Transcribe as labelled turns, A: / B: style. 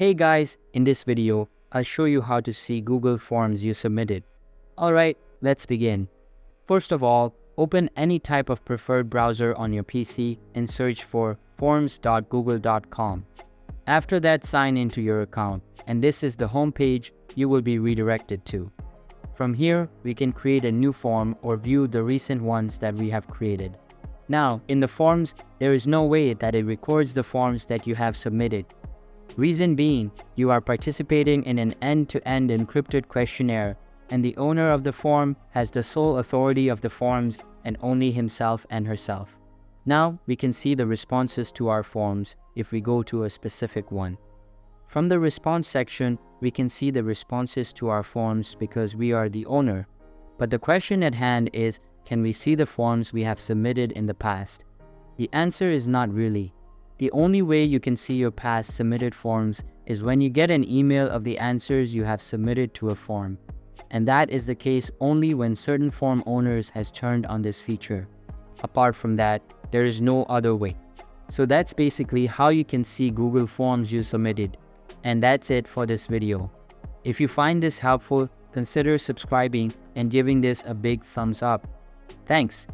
A: Hey guys, in this video, I'll show you how to see Google Forms you submitted. Alright, let's begin. First of all, open any type of preferred browser on your PC and search for forms.google.com. After that, sign into your account, and this is the home page you will be redirected to. From here, we can create a new form or view the recent ones that we have created. Now, in the forms, there is no way that it records the forms that you have submitted. Reason being, you are participating in an end-to-end encrypted questionnaire, and the owner of the form has the sole authority of the forms and only himself and herself. Now, we can see the responses to our forms if we go to a specific one. From the response section, we can see the responses to our forms because we are the owner. But the question at hand is, can we see the forms we have submitted in the past? The answer is not really. The only way you can see your past submitted forms is when you get an email of the answers you have submitted to a form. And that is the case only when certain form owners has turned on this feature. Apart from that, there is no other way. So that's basically how you can see Google Forms you submitted. And that's it for this video. If you find this helpful, consider subscribing and giving this a big thumbs up. Thanks.